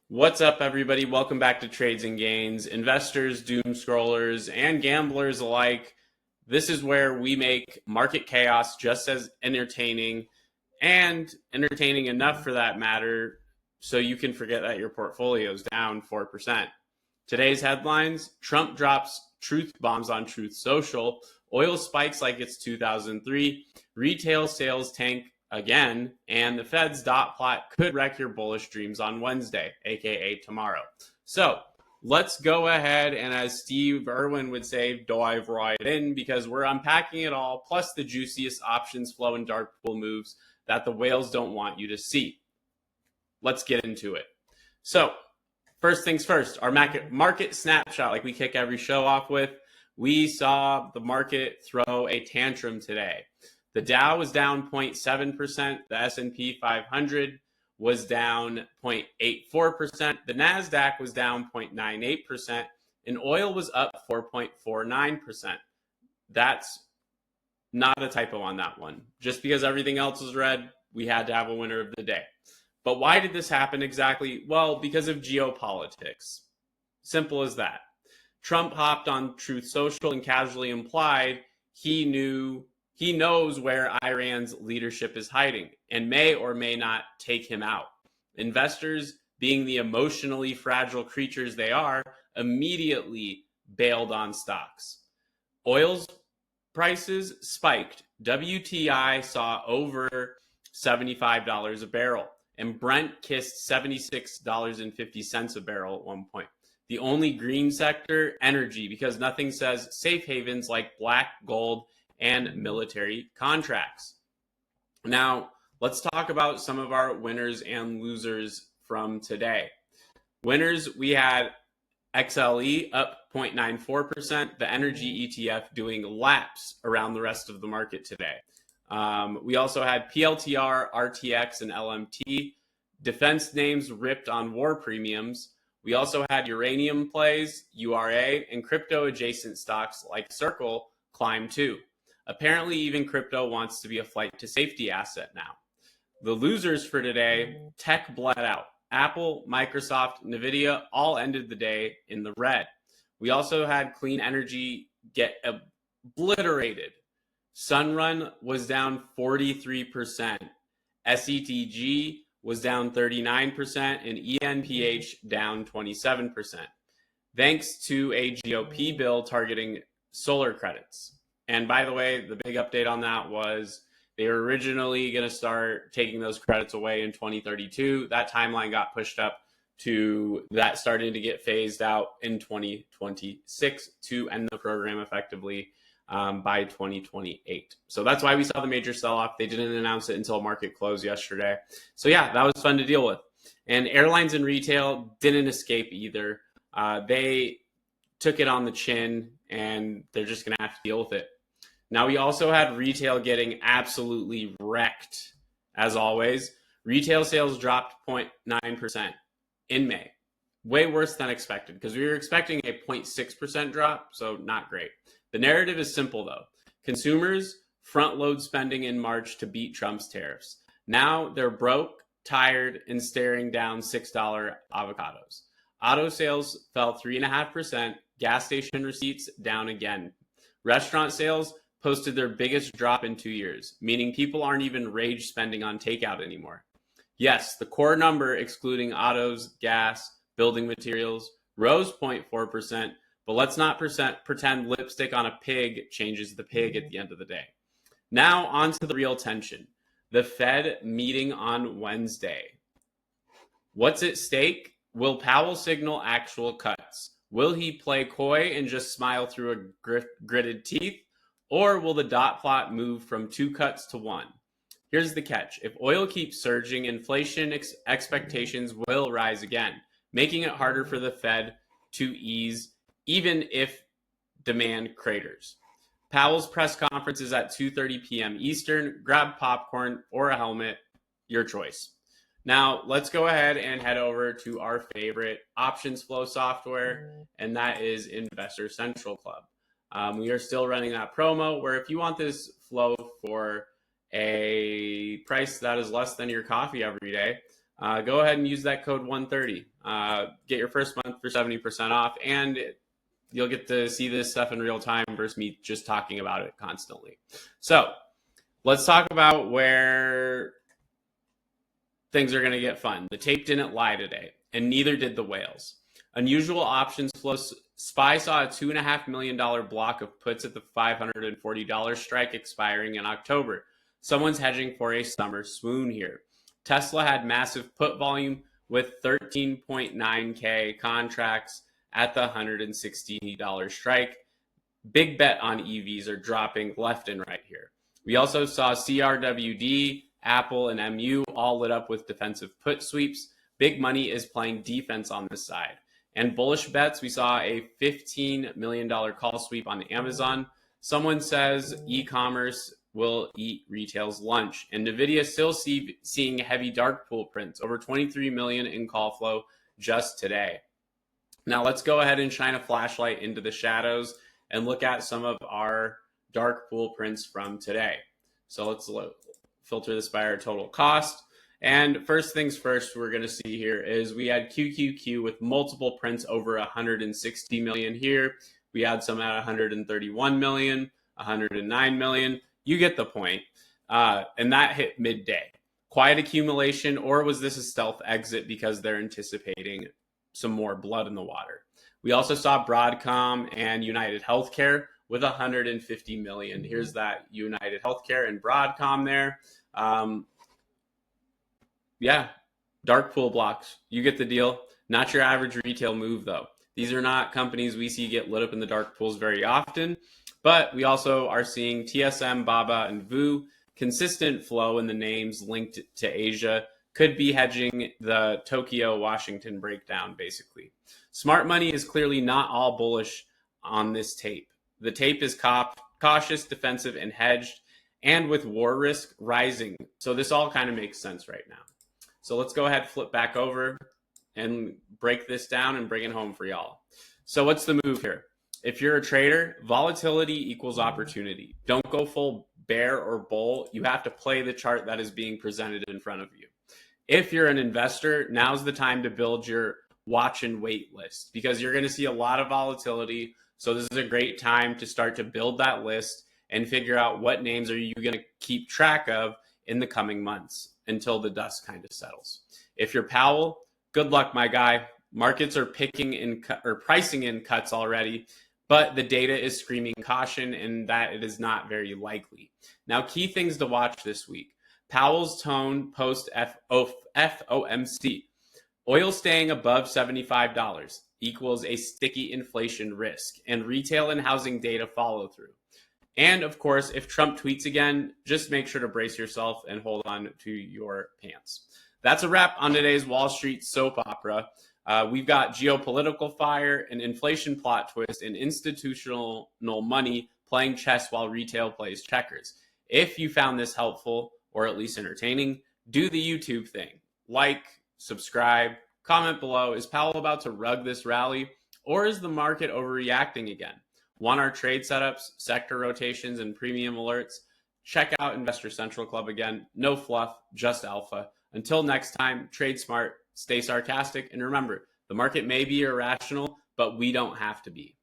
What's up, everybody? Welcome back to Trades and Gains. Investors, doom scrollers, and gamblers alike. This is where we make market chaos just as entertaining, and entertaining enough for that matter, so you can forget that your portfolio is down 4%. Today's headlines: Trump drops truth bombs on Truth Social, oil spikes like it's 2003, retail sales tank again, and the Fed's dot plot could wreck your bullish dreams on Wednesday, aka tomorrow. So let's go ahead and, as Steve Irwin would say, dive right in, because we're unpacking it all, plus the juiciest options flow and dark pool moves that the whales don't want you to see. Let's get into it. So first things first, our market snapshot, like we kick every show off with. We saw the market throw a tantrum today. The Dow was down 0.7%. The S&P 500 was down 0.84%. The NASDAQ was down 0.98%. And oil was up 4.49%. That's not a typo on that one. Just because everything else was red, we had to have a winner of the day. But why did this happen exactly? Well, because of geopolitics. Simple as that. Trump hopped on Truth Social and casually implied he knows where Iran's leadership is hiding and may or may not take him out. Investors, being the emotionally fragile creatures they are, immediately bailed on stocks. Oil's prices spiked. WTI saw over $75 a barrel, and Brent kissed $76.50 a barrel at one point. The only green sector, energy, because nothing says safe havens like black gold and military contracts. Now, let's talk about some of our winners and losers from today. Winners, we had XLE up 0.94%, the energy ETF doing laps around the rest of the market today. We also had PLTR, RTX, and LMT. Defense names ripped on war premiums. We also had uranium plays, URA, and crypto adjacent stocks like Circle climb too. Apparently, even crypto wants to be a flight to safety asset now. The losers for today, tech bled out. Apple, Microsoft, Nvidia all ended the day in the red. We also had clean energy get obliterated. Sunrun was down 43%. SETG was down 39%, and ENPH down 27%. Thanks to a GOP bill targeting solar credits. And by the way, the big update on that was they were originally going to start taking those credits away in 2032. That timeline got pushed up to that starting to get phased out in 2026 to end the program effectively by 2028. So that's why we saw the major sell-off. They didn't announce it until market close yesterday. So yeah, that was fun to deal with. And airlines and retail didn't escape either. They took it on the chin, and they're just going to have to deal with it. Now, we also had retail getting absolutely wrecked, as always. Retail sales dropped 0.9% in May. Way worse than expected, because we were expecting a 0.6% drop, so not great. The narrative is simple, though. Consumers front-load spending in March to beat Trump's tariffs. Now they're broke, tired, and staring down $6 avocados. Auto sales fell 3.5%. Gas station receipts down again. Restaurant sales posted their biggest drop in 2 years, meaning people aren't even rage spending on takeout anymore. Yes, the core number, excluding autos, gas, building materials, rose 0.4%, but let's not pretend lipstick on a pig changes the pig at the end of the day. Now on to the real tension. The Fed meeting on Wednesday. What's at stake? Will Powell signal actual cuts? Will he play coy and just smile through a gritted teeth? Or will the dot plot move from 2 cuts to 1? Here's the catch. If oil keeps surging, inflation expectations will rise again, making it harder for the Fed to ease, even if demand craters. Powell's press conference is at 2:30 p.m. Eastern. Grab popcorn or a helmet, your choice. Now, let's go ahead and head over to our favorite options flow software, and that is Investor Central Club. We are still running that promo where if you want this flow for a price that is less than your coffee every day, go ahead and use that code 130. Get your first month for 70% off, and you'll get to see this stuff in real time versus me just talking about it constantly. So let's talk about where things are going to get fun. The tape didn't lie today, and neither did the whales. Unusual options flow. SPY saw a $2.5 million block of puts at the $540 strike expiring in October. Someone's hedging for a summer swoon here. Tesla had massive put volume with 13.9K contracts at the $160 strike. Big bet on EVs are dropping left and right here. We also saw CRWD, Apple, and MU all lit up with defensive put sweeps. Big money is playing defense on this side. And bullish bets, we saw a $15 million call sweep on Amazon. Someone says e-commerce will eat retail's lunch. And NVIDIA still seeing heavy dark pool prints, over 23 million in call flow just today. Now let's go ahead and shine a flashlight into the shadows and look at some of our dark pool prints from today. So let's filter this by our total cost. And first things first, we're going to see here is we had QQQ with multiple prints over 160 million here. We had some at 131 million, 109 million. You get the point. And that hit midday. Quiet accumulation, or was this a stealth exit because they're anticipating some more blood in the water? We also saw Broadcom and United Healthcare with 150 million. Here's that United Healthcare and Broadcom there. Yeah, dark pool blocks. You get the deal. Not your average retail move, though. These are not companies we see get lit up in the dark pools very often, but we also are seeing TSM, Baba, and VU. Consistent flow in the names linked to Asia. Could be hedging the Tokyo-Washington breakdown, basically. Smart money is clearly not all bullish on this tape. The tape is cautious, defensive, and hedged, and with war risk rising. So this all kind of makes sense right now. So let's go ahead, flip back over, and break this down and bring it home for y'all. So what's the move here? If you're a trader, volatility equals opportunity. Don't go full bear or bull. You have to play the chart that is being presented in front of you. If you're an investor, now's the time to build your watch and wait list because you're going to see a lot of volatility. So this is a great time to start to build that list and figure out what names are you going to keep track of in the coming months until the dust kind of settles. If you're Powell, good luck, my guy. Markets are pricing in cuts already, but the data is screaming caution and that it is not very likely. Now, key things to watch this week. Powell's tone post FOMC. Oil staying above $75 equals a sticky inflation risk, and retail and housing data follow through. And of course, if Trump tweets again, just make sure to brace yourself and hold on to your pants. That's a wrap on today's Wall Street soap opera. We've got geopolitical fire, an inflation plot twist, and institutional money playing chess while retail plays checkers. If you found this helpful or at least entertaining, do the YouTube thing. Like, subscribe, comment below. Is Powell about to rug this rally, or is the market overreacting again? Want our trade setups, sector rotations, and premium alerts? Check out Investor Central Club again. No fluff, just alpha. Until next time, trade smart, stay sarcastic, and remember, the market may be irrational, but we don't have to be.